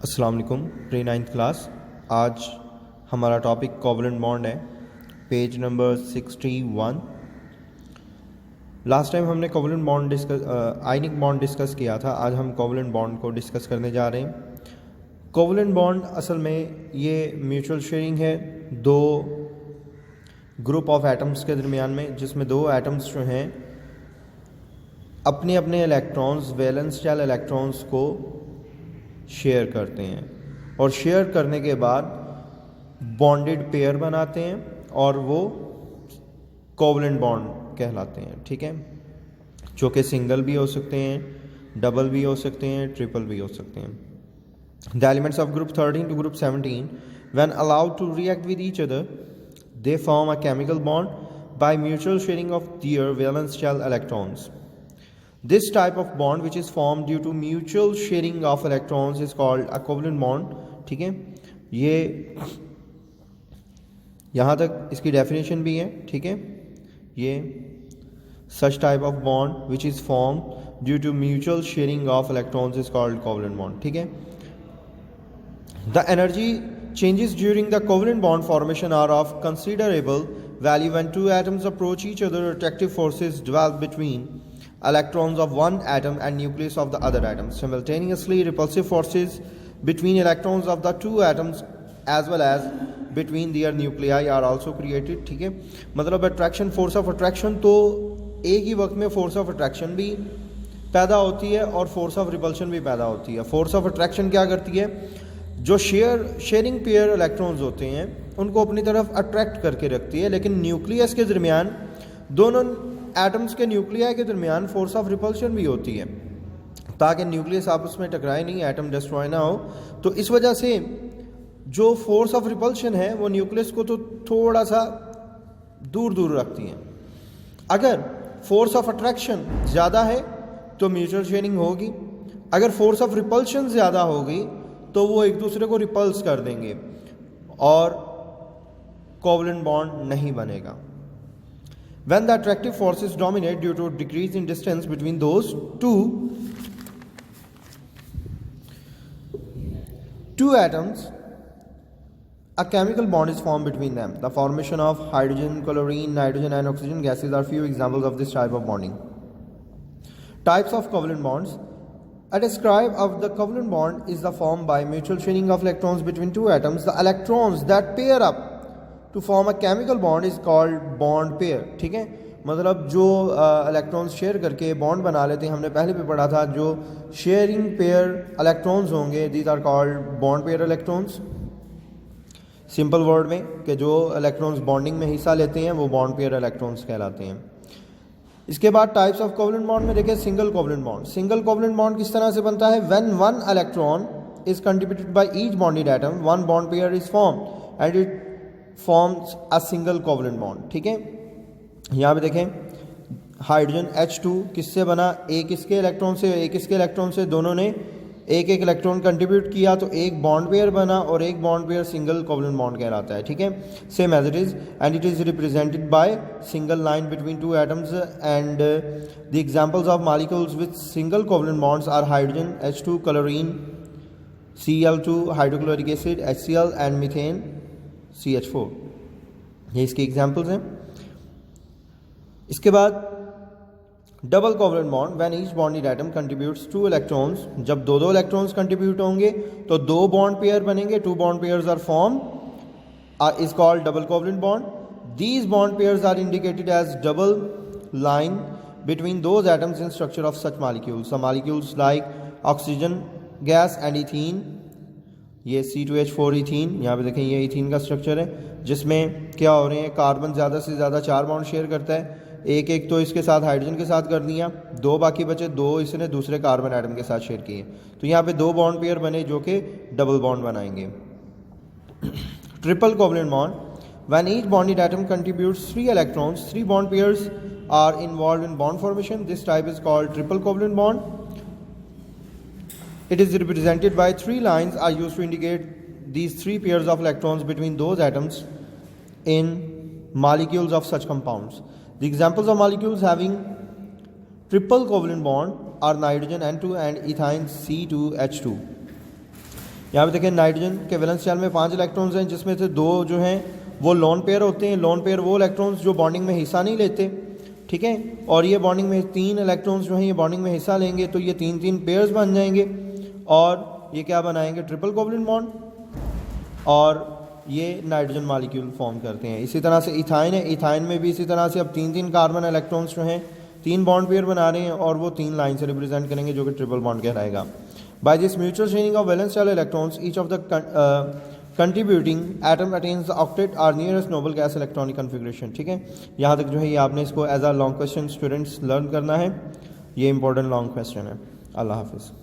अस्सलाम वालेकुम। Pre 9th class. आज हमारा टॉपिक कोवलेंट बॉन्ड है, पेज नंबर 61। लास्ट टाइम हमने covalent bond ionic bond discuss किया था। आज हम कोवलेंट बॉन्ड को डिस्कस करने जा रहे हैं। कोवलेंट बॉन्ड असल में ये म्यूचुअल शेयरिंग है दो ग्रुप ऑफ एटम्स के दरमियान में, जिसमें दो एटम्स जो हैं अपने अपने इलेक्ट्रॉन्स, वैलेंस शेल इलेक्ट्रॉन्स को शेयर करते हैं और शेयर करने के बाद बॉन्डेड पेयर बनाते हैं और वो कोवलेंट बॉन्ड कहलाते हैं। ठीक है, जो कि सिंगल भी हो सकते हैं, डबल भी हो सकते हैं, ट्रिपल भी हो सकते हैं। The elements of group 13 to group 17 when allowed to react with each other they form a chemical bond by mutual sharing of their valence shell electrons. This type of bond which is formed due to mutual sharing of electrons is called a covalent bond. ठीक है, ये यहाँ तक इसकी definition भी है। ठीक है, ये such type of bond which is formed due to mutual sharing of electrons is called covalent bond. ठीक है, the energy changes during the covalent bond formation are of considerable value when two atoms approach each other. Attractive forces develop between electrons of one atom and nucleus of the other atom. Simultaneously, repulsive forces between electrons of the two atoms as well as between their nuclei are also created. ठीक है, मतलब attraction, force of attraction, तो एक ही वक्त में force of attraction भी पैदा होती है और फोर्स ऑफ रिपल्शन भी पैदा होती है। फोर्स ऑफ अट्रैक्शन क्या करती है? जो शेयरिंग पेयर इलेक्ट्रॉन्स होते हैं उनको अपनी तरफ अट्रैक्ट करके रखती है, लेकिन न्यूक्लियस के दरमियान, दोनों एटम्स के न्यूक्लियाई के दरमियान फोर्स ऑफ रिपल्शन भी होती है ताकि न्यूक्लियस आपस में टकराए नहीं, एटम डिस्ट्रॉय ना हो। तो इस वजह से जो फोर्स ऑफ रिपल्शन है वो न्यूक्लियस को तो थोड़ा सा दूर दूर रखती है। अगर फोर्स ऑफ अट्रैक्शन ज़्यादा है तो म्यूचुअल शेयरिंग होगी, अगर फोर्स ऑफ रिपल्शन ज़्यादा होगी तो वो एक दूसरे को रिपल्स कर देंगे और कोवलेंट बॉन्ड नहीं बनेगा। When the attractive forces dominate due to decrease in distance between those two atoms, a chemical bond is formed between them. The formation of hydrogen, chlorine, nitrogen and oxygen gases are few examples of this type of bonding. Types of covalent bonds. A describe of the covalent bond is the formed by mutual sharing of electrons between two atoms. The electrons that pair up to form a chemical bond is called bond pair. ठीक है, मतलब जो electrons share करके bond बना लेते हैं, हमने पहले भी पढ़ा था, जो शेयरिंग पेयर इलेक्ट्रॉन्स होंगे these are called bond pair electrons. Simple word में कि जो इलेक्ट्रॉन्स बॉन्डिंग में हिस्सा लेते हैं वो बॉन्ड पेयर इलेक्ट्रॉन्स कहलाते हैं. इसके बाद टाइप्स ऑफ कोवलेंट बॉन्ड में देखें, single covalent bond. Single covalent bond किस तरह से बनता है? When one electron is contributed by each bonded atom, one bond pair is form and it forms a single covalent bond. ठीक है, यहाँ पे देखें, हाइड्रोजन H2 किससे बना? एक इसके इलेक्ट्रॉन से, एक इसके इलेक्ट्रॉन से, दोनों ने एक एक इलेक्ट्रॉन कंट्रीब्यूट किया तो एक बॉन्ड पेयर बना और एक bond pair single covalent bond कहलाता है. ठीक है, same as it is and it is represented by single line between two atoms and the examples of molecules with single covalent bonds are hydrogen H2, chlorine Cl2, hydrochloric acid HCl and methane CH4. ये इसके examples हैं. इसके बाद double covalent bond, when each bonded atom contributes two electrons, जब दो दो electrons contribute होंगे तो दो बॉन्ड पेयर बनेंगे, two bond pairs are form is called double covalent bond. These bond pairs are indicated as double line between those atoms in structure of such molecules. Some molecules like oxygen gas and ethene, ये C2H4 ethene, यहाँ पे देखें ये ethene का structure है जिसमें क्या हो रहे हैं, कार्बन ज़्यादा से ज़्यादा 4 बॉन्ड शेयर करता है. एक एक तो इसके साथ हाइड्रोजन के साथ कर दिया, दो बाकी बचे, दो इसने दूसरे कार्बन एटम के साथ शेयर किए, तो यहाँ पे दो बॉन्ड पेयर बने जो कि डबल बॉन्ड बनाएंगे. Triple covalent bond, when each bonded atom contributes 3 electrons, 3 bond pairs are involve in bond formation. This type is called triple covalent bond. It is represented by 3 lines are used to indicate these 3 pairs of electrons between those atoms in molecules of such compounds. The examples of molecules having triple covalent bond are nitrogen N2 and ethyne C2H2. यहाँ पे देखें nitrogen के valence shell में 5 electrons हैं, जिसमें से 2 जो हैं वो लोन पेयर होते हैं। लोन पेयर वो इलेक्ट्रॉन्स जो बॉन्डिंग में हिस्सा नहीं लेते, ठीक है। और ये बॉन्डिंग में 3 इलेक्ट्रॉन्स जो हैं ये बॉन्डिंग में हिस्सा लेंगे, तो ये 3 पेयर्स बन जाएंगे और ये क्या बनाएंगे, ट्रिपल कोवलेंट बॉन्ड, और ये नाइट्रोजन मॉलिक्यूल फॉर्म करते हैं। इसी तरह से इथाइन है, इथाइन में भी इसी तरह से अब 3 कार्बन इलेक्ट्रॉन्स जो हैं 3 बॉन्ड पेयर बना रहे हैं और वो 3 लाइन से रिप्रेजेंट करेंगे, जो कि ट्रिपल बॉन्ड कहलाएगा। By this mutual changing of valence shell electrons each of the contributing atom attains the octet or nearest noble gas electronic configuration, ठीक है। यहाँ तक जो है ये आपने इसको as a long question students learn करना है, ये इंपॉर्टेंट लॉन्ग क्वेश्चन है। अल्लाह हाफिज़।